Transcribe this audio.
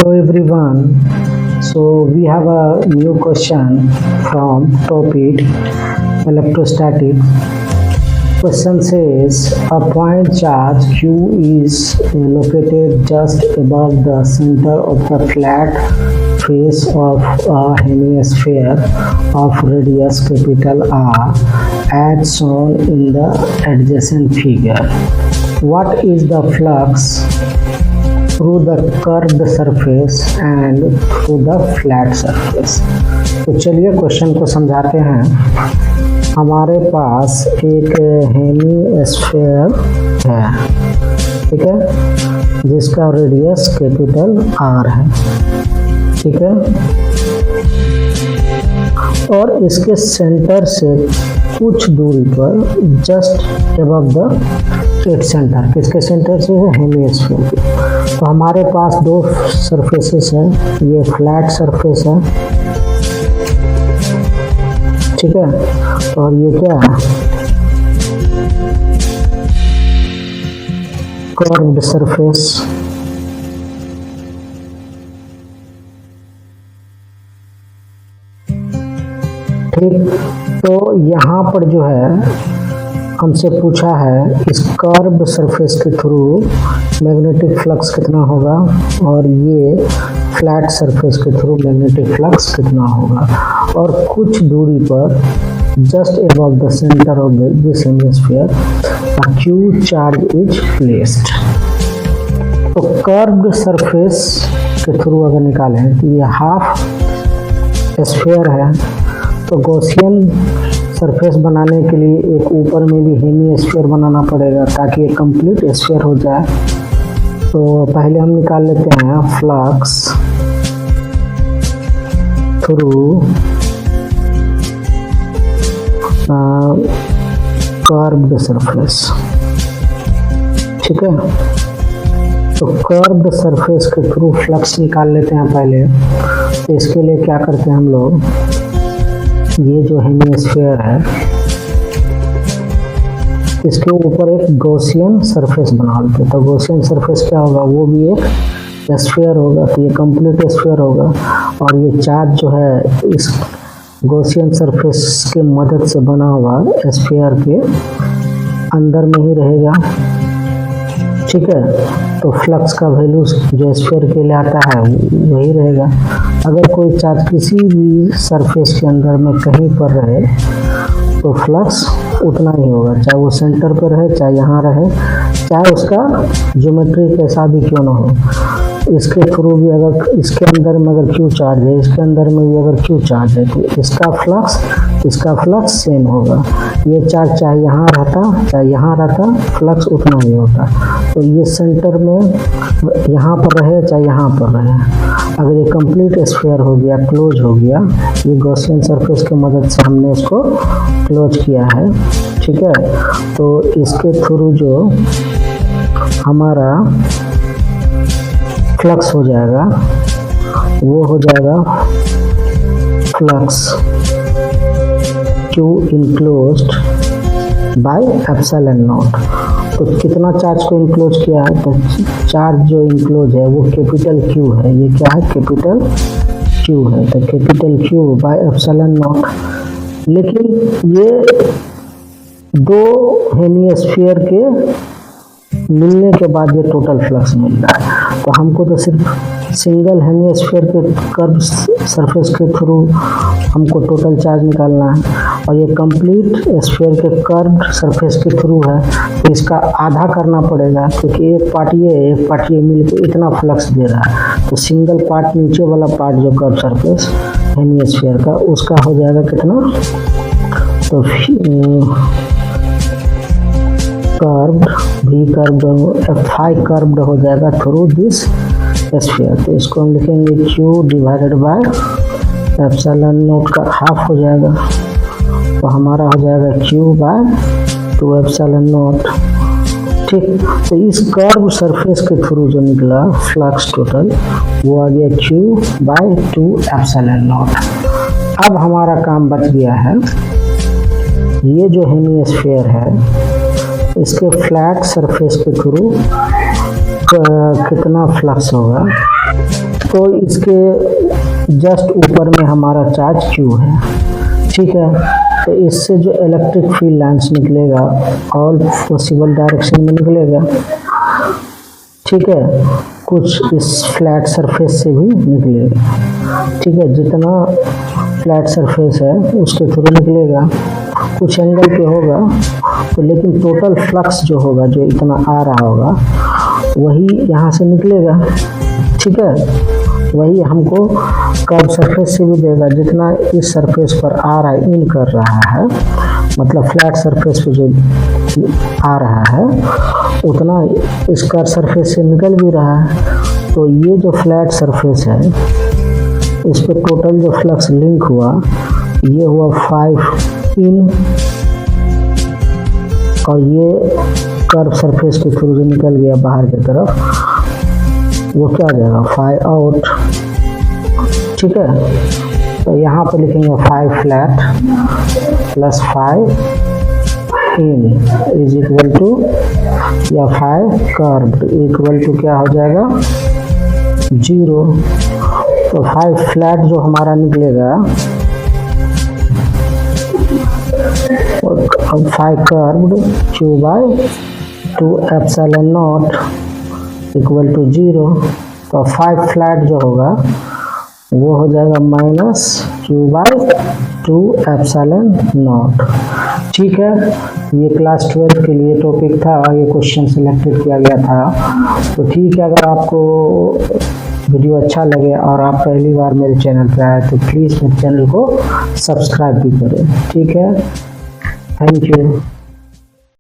Hello everyone. So we have a new question from topic electrostatic. Question says a point charge Q is located just above the center of the flat face of a hemisphere of radius capital R as shown in the adjacent figure. What is the flux through the curved surface and through the flat surface? तो चलिए question को समझाते हैं। हमारे पास एक hemisphere है, ठीक है, जिसका रेडियस कैपिटल आर है, ठीक है, और इसके सेंटर से कुछ दूरी पर just above the at centre, किसके सेंटर से है? हेमिस्फीयर के। तो हमारे पास दो सरफेसेस हैं, ये फ्लैट सरफेस है, ठीक है, और ये क्या है? Curved surface. ठीक, तो यहाँ पर जो है हमसे पूछा है इस कर्व्ड सरफेस के थ्रू मैग्नेटिक फ्लक्स कितना होगा और ये फ्लैट सरफेस के थ्रू मैग्नेटिक फ्लक्स कितना होगा, और कुछ दूरी पर just above the centre of this hemisphere a Q charge is placed। तो कर्व्ड सरफेस के थ्रू अगर निकालें तो ये हाफ स्फीयर है, तो गॉसियन सरफेस बनाने के लिए एक ऊपर में भी हेमिस्फीयर बनाना पड़ेगा ताकि ये कंप्लीट स्फीयर हो जाए। तो पहले हम निकाल लेते हैं फ्लक्स थ्रू कर्व्ड सरफेस, ठीक है। तो कर्व्ड सरफेस के थ्रू फ्लक्स निकाल लेते हैं पहले। तो इसके लिए क्या करते हैं हम लोग, ये जो हेमिस्फीयर है इसके ऊपर एक गॉसियन सरफेस बना लेते हैं। तो गॉसियन सरफेस क्या होगा, वो भी एक स्फीयर होगा, तो ये कंप्लीट स्फीयर होगा, और ये चार्ज जो है इस गॉसियन सरफेस के मदद से बना हुआ स्फीयर के अंदर में ही रहेगा, ठीक है। तो फ्लक्स का वैल्यू जो स्फीयर के लिए आता है वही रहेगा। अगर कोई चार्ज किसी भी सरफेस के अंदर में कहीं पर रहे तो फ्लक्स उतना ही होगा, चाहे वो सेंटर पर रहे, चाहे यहाँ रहे, चाहे उसका ज्योमेट्री कैसा भी क्यों ना हो। इसके थ्रू भी अगर इसके अंदर में अगर क्यू चार्ज है, इसके अंदर में भी अगर क्यू चार्ज है, तो इसका फ्लक्स सेम होगा। ये चार्ज चाहे यहाँ रहता चाहे यहाँ रहता, फ्लक्स उतना ही होता। तो ये सेंटर में यहाँ पर रहे चाहे यहाँ पर रहे, अगर ये कंप्लीट स्फीयर हो गया, क्लोज हो गया, ये गॉसियन सरफेस की मदद से हमने इसको क्लोज किया है, ठीक है। तो इसके थ्रू जो हमारा फ्लक्स हो जाएगा वो हो जाएगा flux Q enclosed by epsilon not. तो कितना चार्ज को इनक्लोज किया है, तो चार्ज जो इनक्लोज है वो कैपिटल Q है। ये क्या है, कैपिटल Q है, तो capital Q by epsilon not. लेकिन ये दो हेमिस्फीयर के मिलने के बाद ये टोटल फ्लक्स मिल रहा है। तो हमको तो सिर्फ सिंगल हेमिस्फीयर के कर्व सरफेस के थ्रू हमको टोटल चार्ज निकालना है, और ये कंप्लीट स्फीयर के कर्व सरफेस के थ्रू है, तो इसका आधा करना पड़ेगा, क्योंकि एक पार्ट ये मिलकर इतना फ्लक्स दे रहा है। तो सिंगल पार्ट, नीचे वाला पार्ट जो कर्व सरफेस हेमिस्फीयर का, उसका हो जाएगा कितना, तो फाई कर्व्ड हो जाएगा थ्रू दिस स्फीयर। तो इसको हम लिखेंगे Q divided by epsilon not का हाफ हो जाएगा, तो हमारा हो जाएगा Q बाय 2 एप्सिलॉन नॉट, ठीक। तो इस कर्व सरफेस के थ्रू जो निकला फ्लक्स टोटल वो आ गया Q बाय 2 एप्सिलॉन नॉट। अब हमारा काम बच गया है, ये जो हेमिस्फीयर है इसके फ्लैट सरफेस के थ्रू कितना फ्लक्स होगा, तो इसके जस्ट ऊपर में हमारा चार्ज Q है, ठीक है। तो इससे जो इलेक्ट्रिक फील्ड लाइन्स निकलेगा ऑल पॉसिबल डायरेक्शन में निकलेगा, ठीक है। कुछ इस फ्लैट सरफेस से भी निकलेगा, ठीक है। जितना फ्लैट सरफेस है उसके थ्रू निकलेगा, कुछ एंगल पे होगा तो, लेकिन टोटल फ्लक्स जो होगा, जो इतना आ रहा होगा, वही यहाँ से निकलेगा, ठीक है। वही हमको कर्व सरफेस से भी देगा, जितना इस सरफेस पर आ रहा है, इन कर रहा है, मतलब फ्लैट सरफेस पे जो आ रहा है उतना इस कर्व सरफेस से निकल भी रहा है। तो ये जो फ्लैट सरफेस है इस पे टोटल जो फ्लक्स लिंक हुआ ये हुआ 5 इन, और ये कर्व सरफेस के थ्रू जो निकल गया बाहर की तरफ वो क्या आ जाएगा 5 आउट, ठीक है। तो यहाँ पर लिखेंगे 5 flat plus 5 in is equal to, या 5 कर्व इक्वल टू क्या हो जाएगा 0। तो 5 फ्लैट जो हमारा निकलेगा, 5 curved Q/2 epsilon not equal to 0। तो 5 फ्लैट जो होगा वो हो जाएगा -Q/2 एप्सिलॉन नॉट, ठीक है। ये क्लास 12 के लिए टॉपिक था, ये क्वेश्चन सिलेक्टेड किया गया था। तो ठीक है, अगर आपको वीडियो अच्छा लगे और आप पहली बार मेरे चैनल पर आए तो प्लीज़ मेरे चैनल को सब्सक्राइब भी करें, ठीक है। Thank you.